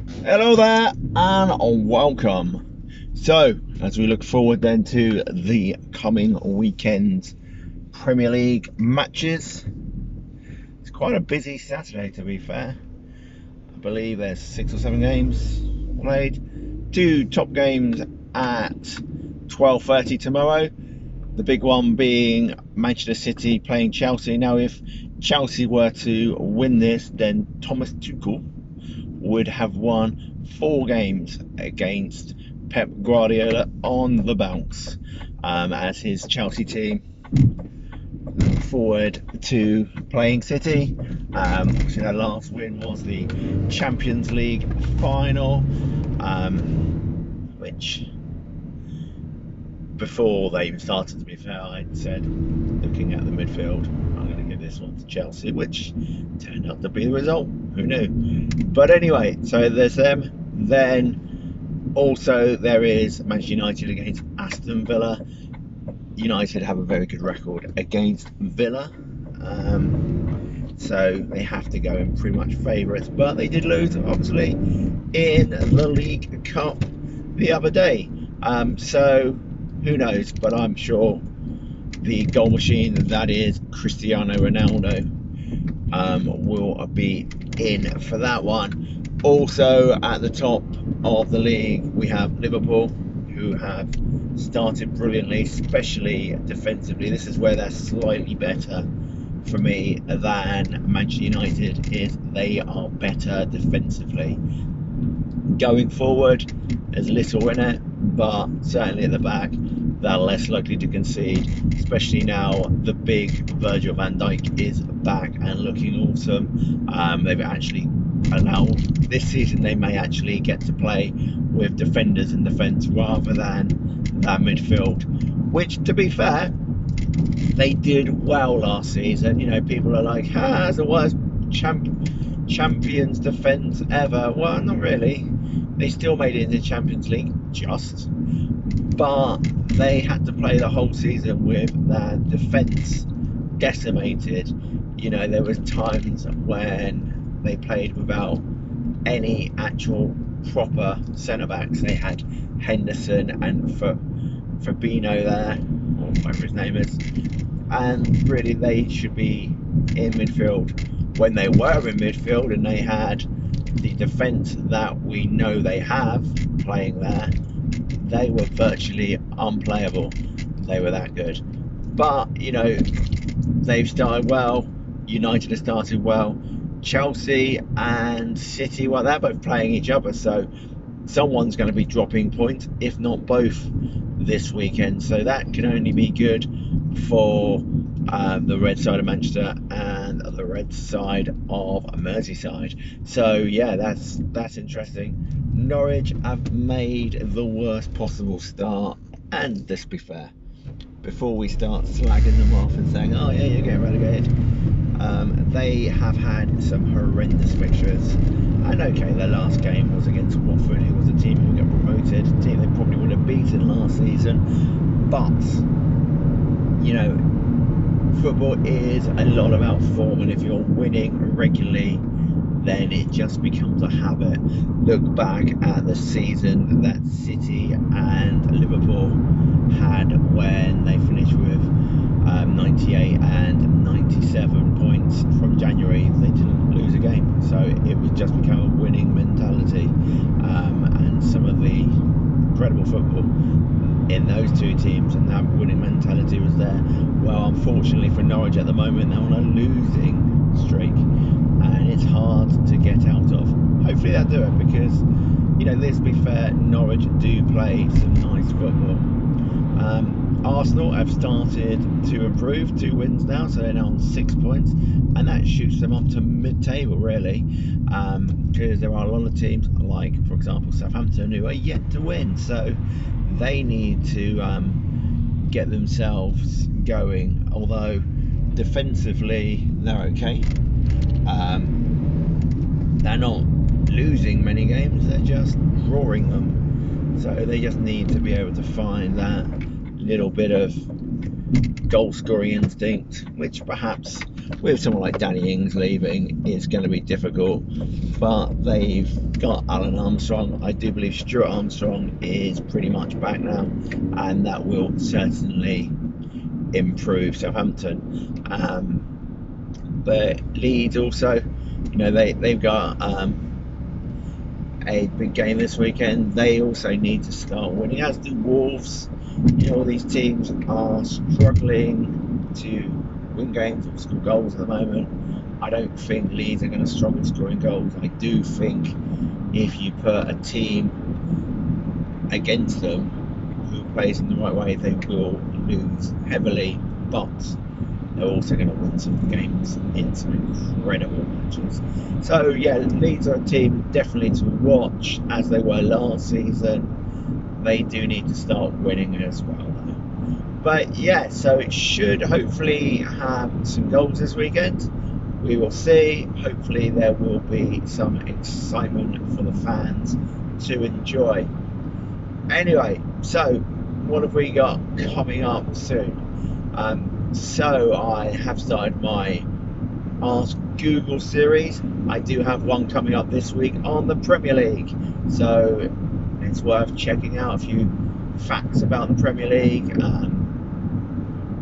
Hello there and welcome. So, as we look forward then to the coming weekend's Premier League matches, it's quite a busy Saturday to be fair. I believe there's 6 or 7 games played. 2 top games at 12:30 tomorrow. The big one being Manchester City playing Chelsea. Now, if Chelsea were to win this, then Thomas Tuchel would have won 4 games against Pep Guardiola on the bounce, as his Chelsea team look forward to playing City. So their last win was the Champions League final, which before they even started, to be fair, I'd said, looking at the midfield, I'm going to give this one to Chelsea, which turned out to be the result. Who knew? But anyway, so there's them. Then also there is Manchester United against Aston Villa. United have a very good record against Villa, so they have to go in pretty much favourites, but they did lose obviously in the League Cup the other day, so who knows, but I'm sure the goal machine that is Cristiano Ronaldo will be in for that one. Also at the top of the league we have Liverpool, who have started brilliantly, especially defensively. This is where they're slightly better for me than Manchester United is. They are better defensively. Going forward, there's little in it, but certainly at the back they're less likely to concede, especially now the big Virgil van Dijk is back and looking awesome. They've actually allowed this season, they may actually get to play with defenders in defence rather than that midfield, which to be fair they did well last season. You know, people are like, it's the worst Champions defence ever. Well, not really. They still made it into Champions League, but they had to play the whole season with their defence decimated. You know, there was times when they played without any actual proper centre-backs. They had Henderson and Fabinho there, or whatever his name is, and really they should be in midfield. When they were in midfield and they had the defence that we know they have playing there, they were virtually unplayable. They were that good. But, you know, they've started well. United have started well. Chelsea and City, well, they're both playing each other, so someone's going to be dropping points, if not both, this weekend. So that can only be good for the red side of Manchester and the red side of Merseyside. So yeah, that's interesting. Norwich have made the worst possible start, and let's be fair, before we start slagging them off and saying, oh yeah, you're getting relegated, they have had some horrendous fixtures. And okay, their last game was against Watford, who was a team who got promoted, a team they probably would have beaten last season. But, you know, football is a lot about form, and if you're winning regularly, then it just becomes a habit. Look back at the season that City and Liverpool had when they finished with 98 and 97 points from January. They didn't lose a game, so it was just become a winning mentality, and some of the incredible football in those two teams, and that winning mentality was there. Well, unfortunately for Norwich at the moment, they're on a losing streak, and it's hard to get out of. Hopefully they'll do it, because, you know, let's be fair, Norwich do play some nice football. Arsenal have started to improve, 2 wins now, so they're now on 6 points, and that shoots them up to mid-table really, because there are a lot of teams like, for example, Southampton, who are yet to win, so they need to get themselves going. Although defensively they're okay, they're not losing many games, they're just drawing them, so they just need to be able to find that little bit of goal scoring instinct, which perhaps with someone like Danny Ings leaving is going to be difficult. But they've got Alan Armstrong. I do believe Stuart Armstrong is pretty much back now, and that will certainly improve Southampton. But Leeds also, they've got a big game this weekend. They also need to start winning, as do Wolves. All these teams are struggling to win games or score goals at the moment. I don't think Leeds are going to struggle scoring goals. I do think if you put a team against them who plays in the right way, they will lose heavily, but they're also going to win some games in some incredible matches. So yeah, Leeds are a team definitely to watch, as they were last season. They do need to start winning as well though. But yeah, so it should hopefully have some goals this weekend. We will see. Hopefully there will be some excitement for the fans to enjoy. Anyway, so what have we got coming up soon? So I have started my Ask Google series. I do have one coming up this week on the Premier League, so it's worth checking out a few facts about the Premier League.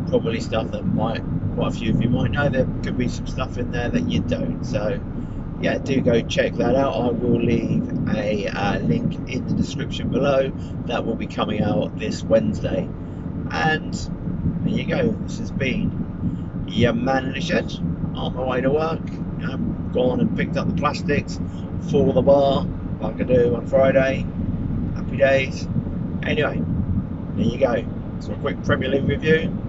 Probably stuff that quite a few of you might know. There could be some stuff in there that you don't, so yeah, do go check that out. I will leave a link in the description below. That will be coming out this Wednesday. And there you go. This has been your man in the shed on my way to work. I've gone and picked up the plastics for the bar like I do on Friday. Happy days. Anyway, there you go. So a quick Premier League review.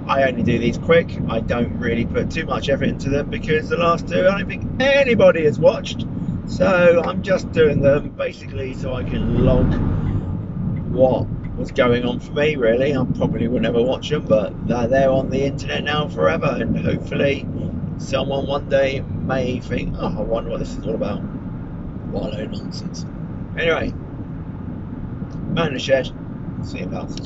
I only do these quick. I don't really put too much effort into them because the last two I don't think anybody has watched. So I'm just doing them basically so I can log what was going on for me, really. I probably will never watch them, but they're there on the internet now forever, and hopefully someone one day may think, oh, I wonder what this is all about. What a load of nonsense. Anyway, man in the shed. See you, pals.